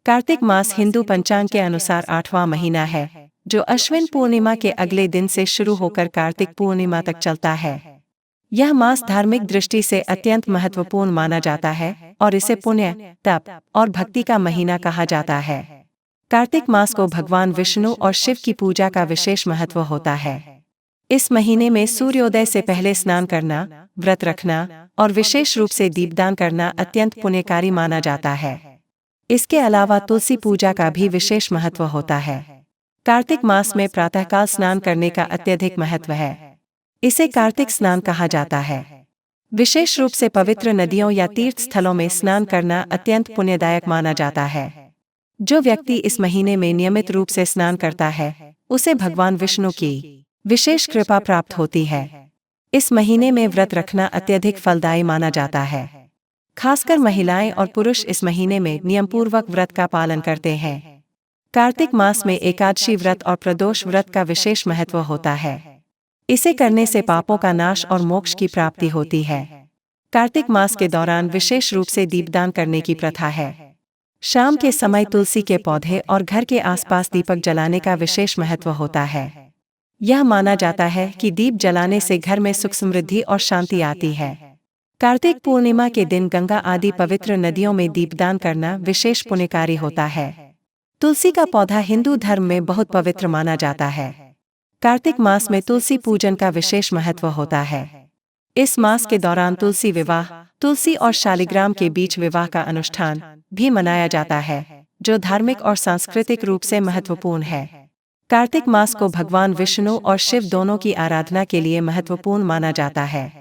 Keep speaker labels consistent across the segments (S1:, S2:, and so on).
S1: कार्तिक मास हिंदू पंचांग के अनुसार 8वां महीना है, जो अश्विन पूर्णिमा के अगले दिन से शुरू होकर कार्तिक पूर्णिमा तक चलता है। यह मास धार्मिक दृष्टि से अत्यंत महत्वपूर्ण माना जाता है और इसे पुण्य, तप और भक्ति का महीना कहा जाता है। कार्तिक मास को भगवान विष्णु और शिव की पूजा का विशेष महत्व होता है। इस महीने में सूर्योदय से पहले स्नान करना, व्रत रखना और विशेष रूप से दीपदान करना अत्यंत पुण्यकारी माना जाता है। इसके अलावा तुलसी पूजा का भी विशेष महत्व होता है। कार्तिक मास में प्रातःकाल स्नान करने का अत्यधिक महत्व है। इसे कार्तिक स्नान कहा जाता है। विशेष रूप से पवित्र नदियों या तीर्थ स्थलों में स्नान करना अत्यंत पुण्यदायक माना जाता है। जो व्यक्ति इस महीने में नियमित रूप से स्नान करता है, उसे भगवान विष्णु की विशेष कृपा प्राप्त होती है। इस महीने में व्रत रखना अत्यधिक फलदायी माना जाता है। खासकर महिलाएं और पुरुष इस महीने में नियमपूर्वक व्रत का पालन करते हैं। कार्तिक मास में एकादशी व्रत और प्रदोष व्रत का विशेष महत्व होता है। इसे करने से पापों का नाश और मोक्ष की प्राप्ति होती है। कार्तिक मास के दौरान विशेष रूप से दीपदान करने की प्रथा है। शाम के समय तुलसी के पौधे और घर के आसपास दीपक जलाने का विशेष महत्व होता है। यह माना जाता है कि दीप जलाने से घर में सुख समृद्धि और शांति आती है। कार्तिक पूर्णिमा के दिन गंगा आदि पवित्र नदियों में दीपदान करना विशेष पुण्यकारी होता है। तुलसी का पौधा हिंदू धर्म में बहुत पवित्र माना जाता है। कार्तिक मास में तुलसी पूजन का विशेष महत्व होता है। इस मास के दौरान तुलसी विवाह, तुलसी और शालिग्राम के बीच विवाह का अनुष्ठान भी मनाया जाता है, जो धार्मिक और सांस्कृतिक रूप से महत्वपूर्ण है। कार्तिक मास को भगवान विष्णु और शिव दोनों की आराधना के लिए महत्वपूर्ण माना जाता है।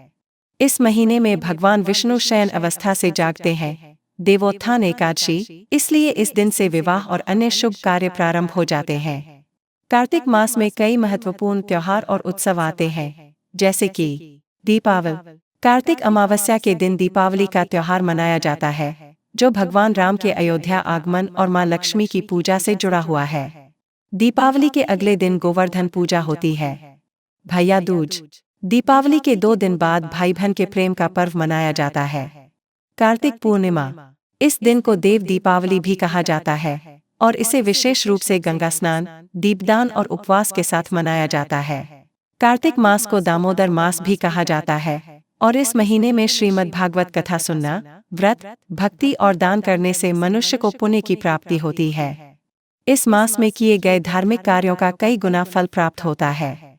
S1: इस महीने में भगवान विष्णु शयन अवस्था से जागते हैं, देवोत्थान एकादशी, इसलिए इस दिन से विवाह और अन्य शुभ कार्य प्रारंभ हो जाते हैं। कार्तिक मास में कई महत्वपूर्ण त्योहार और उत्सव आते हैं, जैसे कि दीपावली। कार्तिक अमावस्या के दिन दीपावली का त्योहार मनाया जाता है, जो भगवान राम के अयोध्या आगमन और मां लक्ष्मी की पूजा से जुड़ा हुआ है। दीपावली के अगले दिन गोवर्धन पूजा होती है। भैया दूज। दीपावली के 2 दिन बाद भाई बहन के प्रेम का पर्व मनाया जाता है। कार्तिक पूर्णिमा। इस दिन को देव दीपावली भी कहा जाता है और इसे विशेष रूप से गंगा स्नान, दीपदान और उपवास के साथ मनाया जाता है। कार्तिक मास को दामोदर मास भी कहा जाता है और इस महीने में श्रीमद् भागवत कथा सुनना, व्रत, भक्ति और दान करने से मनुष्य को पुण्य की प्राप्ति होती है। इस मास में किए गए धार्मिक कार्यों का कई गुना फल प्राप्त होता है।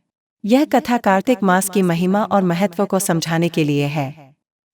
S1: यह कथा कार्तिक मास की महिमा और महत्व को समझाने के लिए है।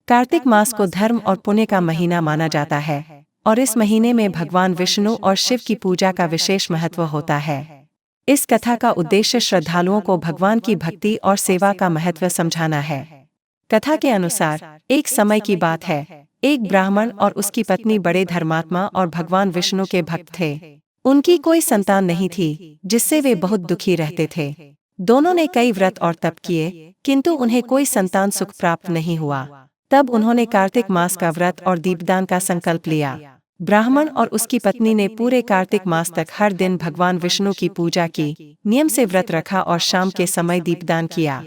S1: कार्तिक मास को धर्म और पुण्य का महीना माना जाता है और इस महीने में भगवान विष्णु और शिव की पूजा का विशेष महत्व होता है। इस कथा का उद्देश्य श्रद्धालुओं को भगवान की भक्ति और सेवा का महत्व समझाना है। कथा के अनुसार एक समय की बात है, एक ब्राह्मण और उसकी पत्नी बड़े धर्मात्मा और भगवान विष्णु के भक्त थे। उनकी कोई संतान नहीं थी, जिससे वे बहुत दुखी रहते थे। दोनों ने कई व्रत और तप किए, किंतु उन्हें कोई संतान सुख प्राप्त नहीं हुआ। तब उन्होंने कार्तिक मास का व्रत और दीपदान का संकल्प लिया। ब्राह्मण और उसकी पत्नी ने पूरे कार्तिक मास तक हर दिन भगवान विष्णु की पूजा की, नियम से व्रत रखा और शाम के समय दीपदान किया।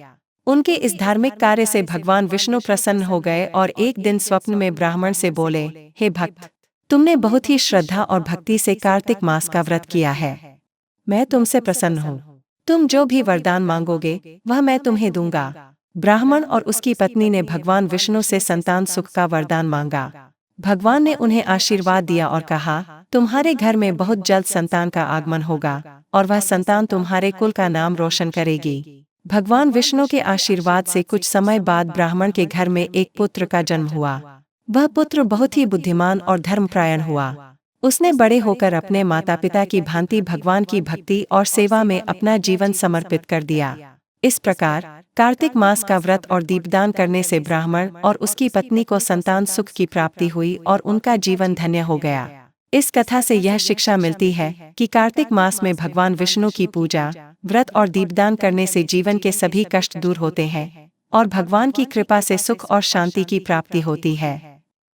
S1: उनके इस धार्मिक कार्य से भगवान विष्णु प्रसन्न हो गए और एक दिन स्वप्न में ब्राह्मण से बोले, हे भक्त, तुमने बहुत ही श्रद्धा और भक्ति से कार्तिक मास का व्रत किया है। मैं तुमसे प्रसन्न हूँ। तुम जो भी वरदान मांगोगे वह मैं तुम्हें दूंगा। ब्राह्मण और उसकी पत्नी ने भगवान विष्णु से संतान सुख का वरदान मांगा। भगवान ने उन्हें आशीर्वाद दिया और कहा, तुम्हारे घर में बहुत जल्द संतान का आगमन होगा और वह संतान तुम्हारे कुल का नाम रोशन करेगी। भगवान विष्णु के आशीर्वाद से कुछ समय बाद ब्राह्मण के घर में एक पुत्र का जन्म हुआ। वह पुत्र बहुत ही बुद्धिमान और धर्मपरायण हुआ। उसने बड़े होकर अपने माता पिता की भांति भगवान की भक्ति और सेवा में अपना जीवन समर्पित कर दिया। इस प्रकार कार्तिक मास का व्रत और दीपदान करने से ब्राह्मण और उसकी पत्नी को संतान सुख की प्राप्ति हुई और उनका जीवन धन्य हो गया। इस कथा से यह शिक्षा मिलती है कि कार्तिक मास में भगवान विष्णु की पूजा, व्रत और दीपदान करने से जीवन के सभी कष्ट दूर होते हैं और भगवान की कृपा से सुख और शांति की प्राप्ति होती है।